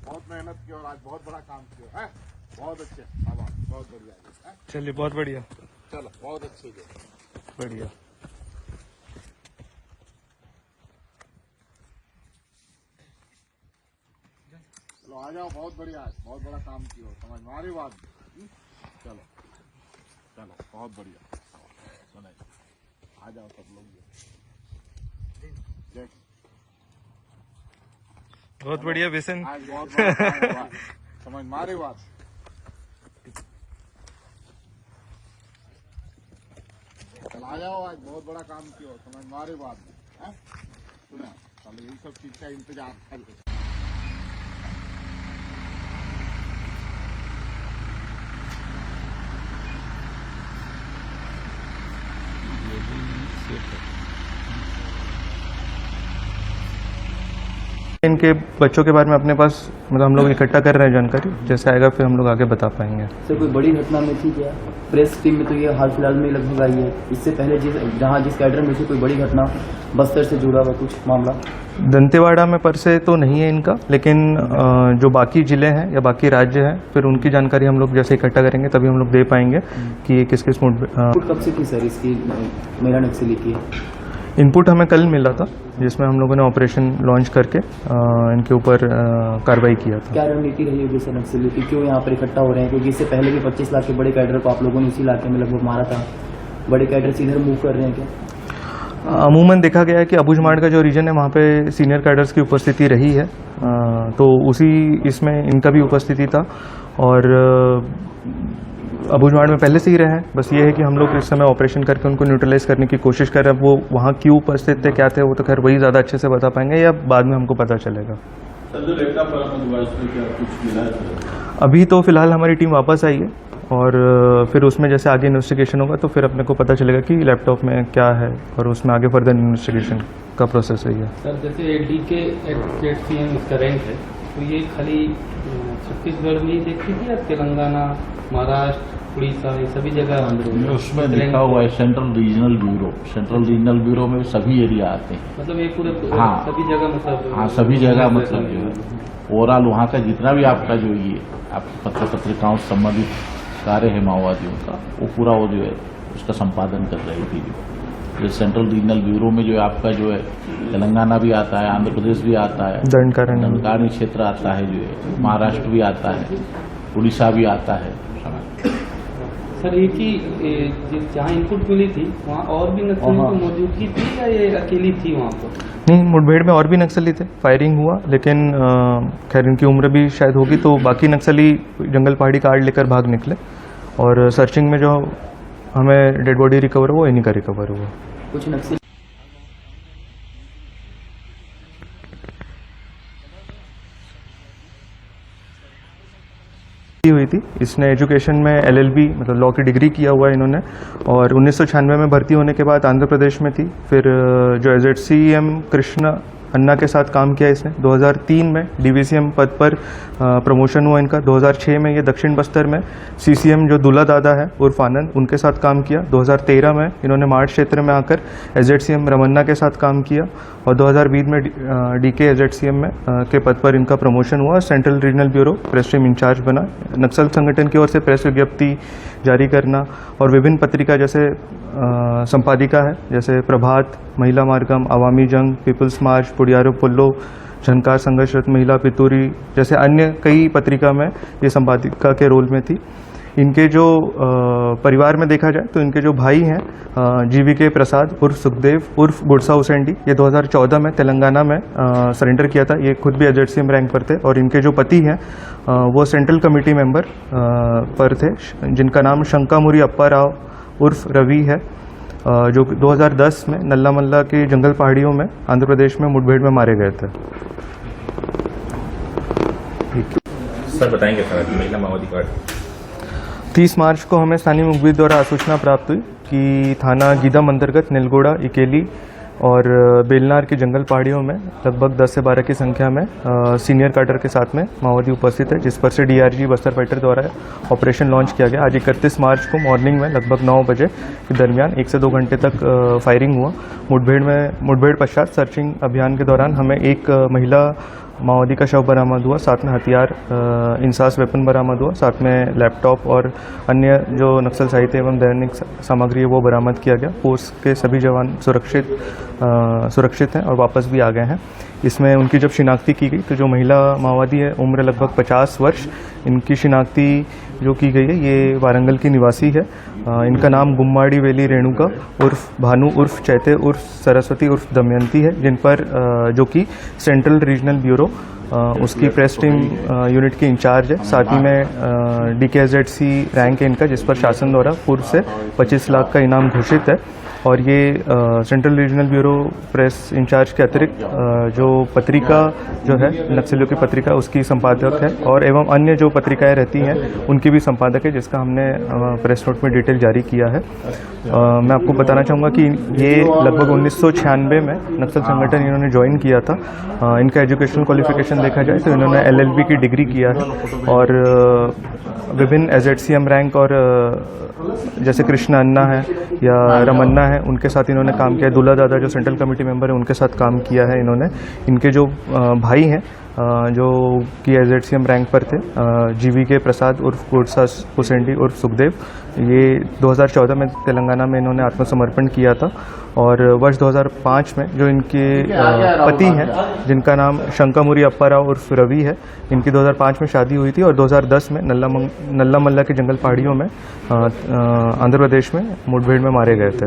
बहुत मेहनत की और आज बहुत बड़ा काम किया है। बहुत अच्छे, बहुत बढ़िया। चलिए बहुत बढ़िया, चलो बहुत अच्छे बढ़िया। चलो आ जाओ, बहुत बढ़िया है, बहुत बड़ा काम किया, समझ में आ रही बात। चलो चलो बहुत बढ़िया, सुनाइए, आ जाओ सब लोग। जय बहुत बढ़िया बेसन, आज बहुत बड़ा काम हुआ है, समझ में आ रही बात। चल आ जाओ, आज बहुत बड़ा काम किया, समझ में आ रही बात है। सुना, चलो यही सब चीज का इंतजार था। इनके बच्चों के बारे में अपने पास मतलब हम लोग इकट्ठा कर रहे हैं जानकारी, जैसे आएगा फिर हम लोग आगे बता पाएंगे। सर कोई बड़ी घटना में थी क्या? प्रेस टीम में तो ये हाल फिलहाल में लगभग आई है, इससे पहले जिस कैडर में से कोई बड़ी घटना बस्तर से जुड़ा हुआ कुछ मामला? दंतेवाड़ा में पर से तो नहीं है इनका, लेकिन जो बाकी जिले हैं या बाकी राज्य हैं फिर उनकी जानकारी हम लोग जैसे इकट्ठा करेंगे तभी हम लोग दे पाएंगे कि ये किस किस कब से थी सर इसकी महिला नक्सली की? इनपुट हमें कल मिला था, जिसमें हम लोगों ने ऑपरेशन लॉन्च करके इनके ऊपर कार्रवाई किया था। क्या रणनीति रही होगी सर नक्सली की, क्यों यहाँ पर इकट्ठा हो रहे हैं? क्योंकि इससे पहले भी 25 लाख के बड़े कैडर को आप लोगों ने इसी इलाके में लगभग मारा था, बड़े कैडर से इधर मूव कर रहे हैं क्या? अमूमन देखा गया है कि अबूझमाड़ का जो रीजन है वहाँ पे सीनियर कैडर्स की उपस्थिति रही है, तो उसी इसमें इनका भी उपस्थिति था और अबूझमाड़ में पहले से ही रहे हैं। बस ये है कि हम लोग इस समय ऑपरेशन करके उनको न्यूट्रलाइज करने की कोशिश कर रहे हैं। वो वहाँ क्यों उपस्थित थे, क्या थे, वो तो खैर वही ज़्यादा अच्छे से बता पाएंगे या बाद में हमको पता चलेगा। सर जो लैपटॉप बरामद हुआ इसमें क्या कुछ मिला है? अभी तो फिलहाल हमारी टीम वापस आई है और फिर उसमें जैसे आगे इन्वेस्टिगेशन होगा तो फिर अपने को पता चलेगा कि लैपटॉप में क्या है और उसमें आगे फर्दर इन्वेस्टिगेशन का प्रोसेस है। सर जैसे DK ZCM इसका रैंक है, तो ये खाली छत्तीसगढ़ में ही देखी थी या तेलंगाना, महाराष्ट्र, उड़ीसा, ये सभी जगह? उसमें लिखा हुआ है central regional bureau. Central regional bureau में सभी एरिया आते हैं, मतलब ये पूरे हाँ, सभी जगह मतलब? हाँ सभी जगह, मतलब जो है ओवरऑल वहाँ का जितना भी आपका जो ये आपके पत्रिकाओं से संबंधित कार्य है माओवादियों का, वो पूरा वो जो है उसका संपादन कर रही थी। जो सेंट्रल रीजनल ब्यूरो में जो है आपका जो है तेलंगाना भी आता है, आंध्र प्रदेश भी आता है, दंडकारण्य क्षेत्र आता है, जो है महाराष्ट्र भी आता है, उड़ीसा भी आता है। सर एक ही जहाँ इनपुट मिली थी वहाँ और भी नक्सली की मौजूदगी थी या ये अकेली थी वहाँ पर? नहीं, मुठभेड़ में और भी नक्सली थे, फायरिंग हुआ, लेकिन खैर इनकी उम्र भी शायद होगी, तो बाकी नक्सली जंगल पहाड़ी कार्ड लेकर भाग निकले और सर्चिंग में जो हमें डेड बॉडी रिकवर हुआ इन्हीं का रिकवर हुआ। कुछ नक्सली हुई थी। इसने एजुकेशन में LLB मतलब लॉ की डिग्री किया हुआ है इन्होंने, और 1996 में भर्ती होने के बाद आंध्र प्रदेश में थी। फिर जो ZCM कृष्ण अन्ना के साथ काम किया इसने। 2003 में DVCM पद पर प्रमोशन हुआ इनका। 2006 में ये दक्षिण बस्तर में CCM जो दूल्हा दादा है उर्फ आनंद, उनके साथ काम किया। 2013 में इन्होंने मार्च क्षेत्र में आकर SZCM रमन्ना के साथ काम किया और 2020 में DK SZCM में के पद पर इनका प्रमोशन हुआ। Central regional bureau press team incharge बना। नक्सल संगठन की ओर से प्रेस विज्ञप्ति जारी करना और विभिन्न पत्रिका जैसे संपादिका है जैसे प्रभात, महिला मार्गम, अवामी जंग, पीपल्स मार्च, पुडियारो पुल्लो, झनकार संघर्षरत महिला, पितूरी जैसे अन्य कई पत्रिका में ये संपादिका के रोल में थी। इनके जो परिवार में देखा जाए तो इनके जो भाई हैं GVK प्रसाद उर्फ सुखदेव उर्फ गुड़सा हुसैंडी, ये 2014 में तेलंगाना में सरेंडर किया था। ये खुद भी SZCM रैंक पर थे और इनके जो पति हैं वो सेंट्रल कमेटी मेंबर पर थे, जिनका नाम शंकामुरी अप्पा राव उर्फ रवि है, जो 2010 में नल्ला मल्ला के जंगल पहाड़ियों में आंध्र प्रदेश में मुठभेड़ में मारे गए थे। सर बताएंगे सर महिला माओवादी कार्ड? 30 मार्च को हमें स्थानीय मुखबिर द्वारा सूचना प्राप्त हुई कि थाना गीदम अंतर्गत नीलगोड़ा, इकेली और बेलनार की जंगल पहाड़ियों में लगभग 10 से 12 की संख्या में सीनियर कैडर के साथ में माओवादी उपस्थित है, जिस पर से DRG बस्तर फाइटर द्वारा ऑपरेशन लॉन्च किया गया। आज 31 मार्च को मॉर्निंग में लगभग 9 बजे के दरमियान 1 से 2 घंटे तक फायरिंग हुआ। मुठभेड़ पश्चात सर्चिंग अभियान के दौरान हमें एक महिला माओवादी का शव बरामद हुआ, साथ में हथियार इंसास वेपन बरामद हुआ, साथ में लैपटॉप और अन्य जो नक्सल साहित्य एवं दैनिक सामग्री है वो बरामद किया गया। फोर्स के सभी जवान सुरक्षित हैं और वापस भी आ गए हैं। इसमें उनकी जब शिनाख्ती की गई तो जो महिला माओवादी है उम्र लगभग 50 वर्ष, इनकी शिनाख्ती जो की गई है ये वारंगल की निवासी है। इनका नाम गुम्माड़ी वेली रेणुका उर्फ भानु उर्फ चैते उर्फ सरस्वती उर्फ दमयंती है, जिन पर जो कि सेंट्रल रीजनल ब्यूरो उसकी प्रेस टीम यूनिट के इंचार्ज है। साथ ही में DKZC रैंक है इनका, जिस पर शासन द्वारा पूर्व से 25 लाख का इनाम घोषित है। और ये central regional bureau press incharge के अतिरिक्त जो पत्रिका जो है नक्सलियों की पत्रिका उसकी संपादक है, और एवं अन्य जो पत्रिकाएं रहती हैं उनकी भी संपादक है, जिसका हमने प्रेस नोट में डिटेल जारी किया है। मैं आपको बताना चाहूँगा कि ये लगभग 1996 में नक्सल संगठन इन्होंने ज्वाइन किया था। इनका एजुकेशनल क्वालिफिकेशन देखा जाए तो इन्होंने LLB की डिग्री किया है और विभिन्न AZCM रैंक और जैसे कृष्णा अन्ना है या रमन्ना है उनके साथ इन्होंने काम किया। दुल्ला दादा जो सेंट्रल कमेटी मेंबर है उनके साथ काम किया है इन्होंने। इनके जो भाई हैं जो कि AZCM रैंक पर थे, GVK प्रसाद उर्फ गुरसा हुसैंडी उर्फ सुखदेव, ये 2014 में तेलंगाना में इन्होंने आत्मसमर्पण किया था। और वर्ष 2005 में जो इनके पति हैं जिनका नाम शंकामुरी अप्पा राव उर्फ रवि है, इनकी 2005 में शादी हुई थी और 2010 में नल्ला मल्ला के जंगल पहाड़ियों में आंध्र प्रदेश में मुठभेड़ में मारे गए थे।